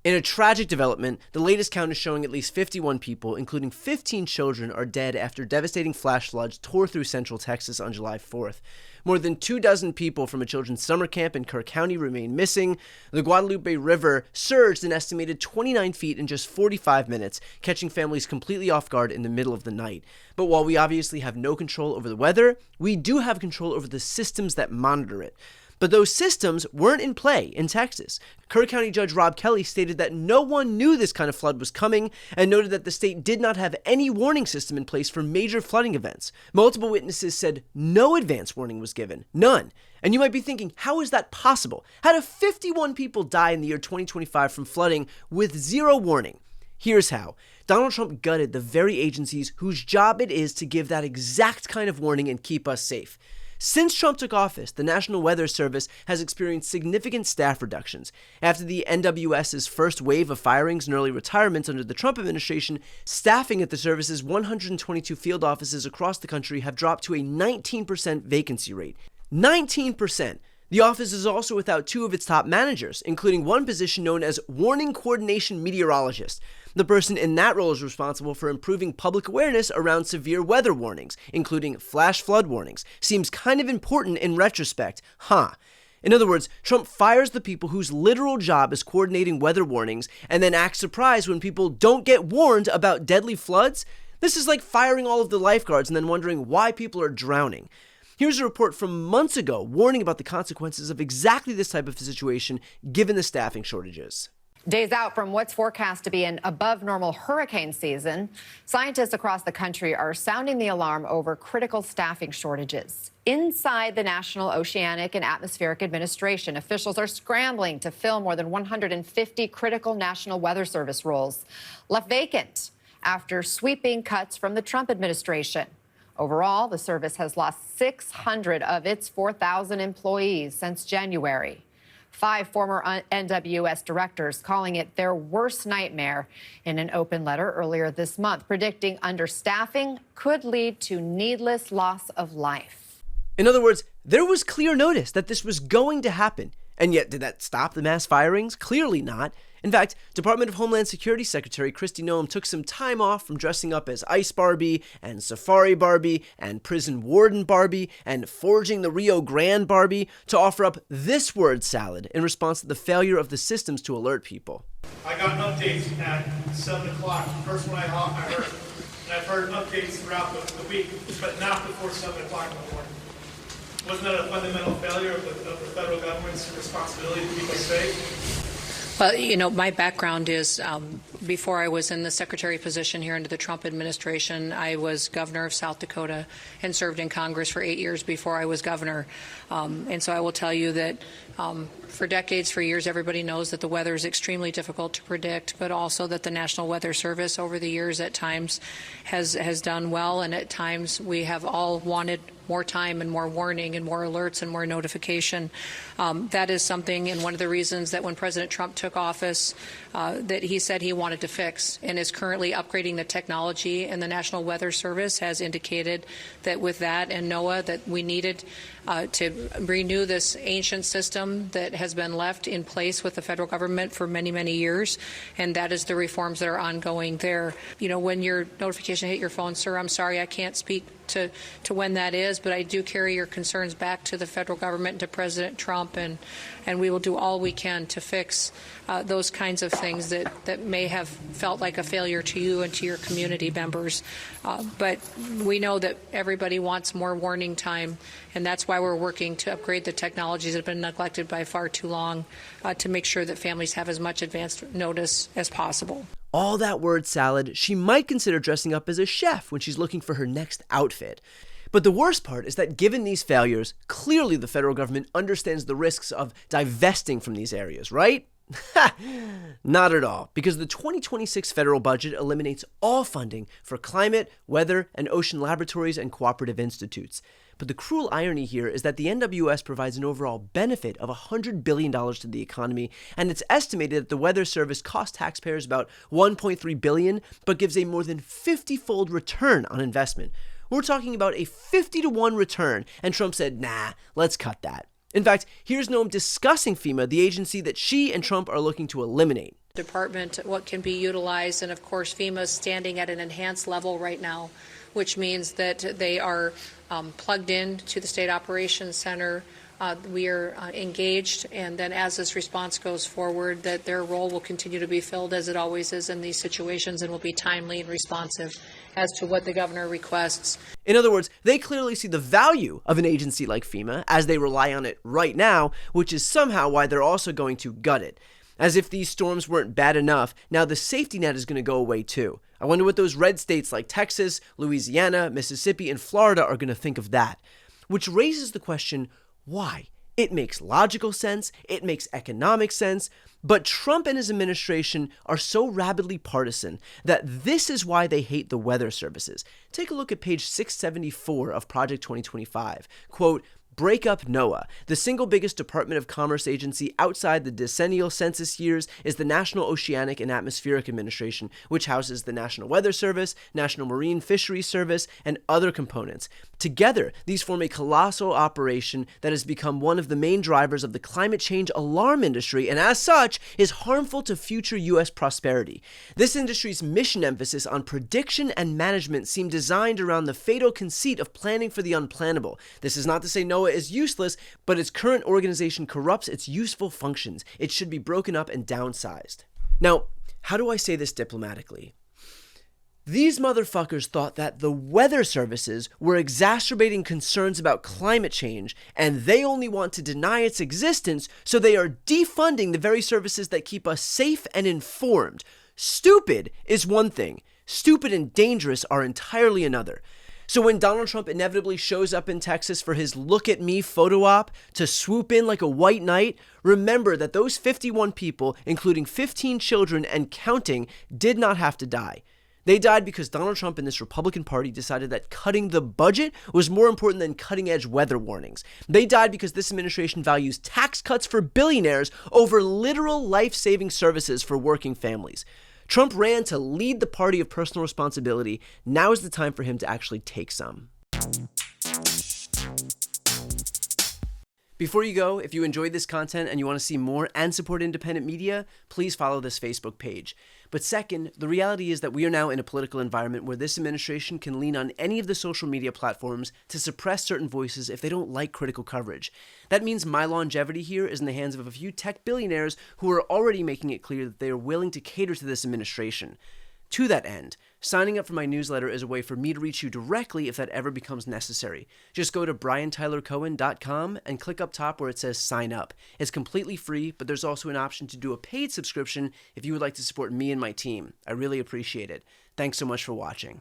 In a tragic development, the latest count is showing at least 51 people, including 15 children, are dead after devastating flash floods tore through central Texas on July 4th. More than 24 people from a children's summer camp in Kerr County remain missing. The Guadalupe River surged an estimated 29 feet in just 45 minutes, catching families completely off guard in the middle of the night. But while we obviously have no control over the weather, we do have control over the systems that monitor it. But those systems weren't in play in Texas. Kerr County Judge Rob Kelly stated that no one knew this kind of flood was coming and noted that the state did not have any warning system in place for major flooding events. Multiple witnesses said no advance warning was given. None. And you might be thinking, how is that possible? How do 51 people die in the year 2025 from flooding with zero warning? Here's how. Donald Trump gutted the very agencies whose job it is to give that exact kind of warning and keep us safe. Since Trump took office, the National Weather Service has experienced significant staff reductions. After the NWS's first wave of firings and early retirements under the Trump administration, staffing at the service's 122 field offices across the country have dropped to a 19% vacancy rate. 19%! The office is also without two of its top managers, including one position known as Warning Coordination Meteorologist. The person in that role is responsible for improving public awareness around severe weather warnings, including flash flood warnings. Seems kind of important in retrospect, huh? In other words, Trump fires the people whose literal job is coordinating weather warnings and then acts surprised when people don't get warned about deadly floods. This is like firing all of the lifeguards and then wondering why people are drowning. Here's a report from months ago warning about the consequences of exactly this type of situation given the staffing shortages. Days out from what's forecast to be an above-normal hurricane season, scientists across the country are sounding the alarm over critical staffing shortages. Inside the National Oceanic and Atmospheric Administration, officials are scrambling to fill more than 150 critical National Weather Service roles, left vacant after sweeping cuts from the Trump administration. Overall, the service has lost 600 of its 4,000 employees since January. 5 former NWS directors calling it their worst nightmare in an open letter earlier this month, predicting understaffing could lead to needless loss of life. In other words, there was clear notice that this was going to happen. And yet, did that stop the mass firings? Clearly not. In fact, Department of Homeland Security Secretary Kristi Noem took some time off from dressing up as Ice Barbie and Safari Barbie and Prison Warden Barbie and Forging the Rio Grande Barbie to offer up this word salad in response to the failure of the systems to alert people. I got updates at 7 o'clock. First one I heard. And I've heard updates throughout the week, but not before 7 o'clock in the morning. Wasn't that a fundamental failure of the federal government's responsibility to keep us safe? Well, you know, my background is before I was in the secretary position here under the Trump administration, I was governor of South Dakota and served in Congress for 8 years before I was governor. And so I will tell you that for decades, for years, everybody knows that the weather is extremely difficult to predict, but also that the National Weather Service over the years at times has done well, and at times we have all wanted more time and more warning and more alerts and more notification. That is something, and one of the reasons that when President Trump took office, that he said he wanted to fix, and is currently upgrading the technology. And the National Weather Service has indicated that with that and NOAA that we needed to renew this ancient system that has been left in place with the federal government for many, many years, and that is the reforms that are ongoing there. You know, when your notification hit your phone, sir, I'm sorry I can't speak to when that is, but I do carry your concerns back to the federal government and to President Trump, and we will do all we can to fix those kinds of things that may have felt like a failure to you and to your community members. But we know that everybody wants more warning time, and that's why we're working to upgrade the technologies that have been neglected by far too long to make sure that families have as much advanced notice as possible. All that word salad, she might consider dressing up as a chef when she's looking for her next outfit. But the worst part is that given these failures, clearly the federal government understands the risks of divesting from these areas, right? Not at all, because the 2026 federal budget eliminates all funding for climate, weather, and ocean laboratories and cooperative institutes. But the cruel irony here is that the NWS provides an overall benefit of $100 billion to the economy, and it's estimated that the Weather Service costs taxpayers about $1.3 billion, but gives a more than 50-fold return on investment. We're talking about a 50-to-1 return, and Trump said, nah, let's cut that. In fact, here's Noem discussing FEMA, the agency that she and Trump are looking to eliminate. department, what can be utilized, and of course FEMA is standing at an enhanced level right now, which means that they are plugged in to the State Operations Center. We are engaged, and then as this response goes forward, that their role will continue to be filled as it always is in these situations, and will be timely and responsive as to what the governor requests. In other words, they clearly see the value of an agency like FEMA as they rely on it right now, which is somehow why they're also going to gut it. As if these storms weren't bad enough, now the safety net is going to go away too. I wonder what those red states like Texas, Louisiana, Mississippi, and Florida are going to think of that. Which raises the question, why? It makes logical sense, it makes economic sense, but Trump and his administration are so rabidly partisan that this is why they hate the weather services. Take a look at page 674 of Project 2025. Quote, break up NOAA. The single biggest Department of Commerce agency outside the decennial census years is the National Oceanic and Atmospheric Administration, which houses the National Weather Service, National Marine Fisheries Service, and other components. Together, these form a colossal operation that has become one of the main drivers of the climate change alarm industry, and as such, is harmful to future U.S. prosperity. This industry's mission emphasis on prediction and management seem designed around the fatal conceit of planning for the unplannable. This is not to say NOAA is useless, but its current organization corrupts its useful functions. It should be broken up and downsized. Now, how do I say this diplomatically? These motherfuckers thought that the weather services were exacerbating concerns about climate change, and they only want to deny its existence, so they are defunding the very services that keep us safe and informed. Stupid is one thing. Stupid and dangerous are entirely another. So when Donald Trump inevitably shows up in Texas for his look at me photo op to swoop in like a white knight, remember that those 51 people, including 15 children and counting, did not have to die. They died because Donald Trump and this Republican Party decided that cutting the budget was more important than cutting-edge weather warnings. They died because this administration values tax cuts for billionaires over literal life-saving services for working families. Trump ran to lead the party of personal responsibility. Now is the time for him to actually take some. Before you go, if you enjoyed this content and you want to see more and support independent media, please follow this Facebook page. But second, the reality is that we are now in a political environment where this administration can lean on any of the social media platforms to suppress certain voices if they don't like critical coverage. That means my longevity here is in the hands of a few tech billionaires who are already making it clear that they are willing to cater to this administration. To that end, signing up for my newsletter is a way for me to reach you directly if that ever becomes necessary. Just go to briantylercohen.com and click up top where it says sign up. It's completely free, but there's also an option to do a paid subscription if you would like to support me and my team. I really appreciate it. Thanks so much for watching.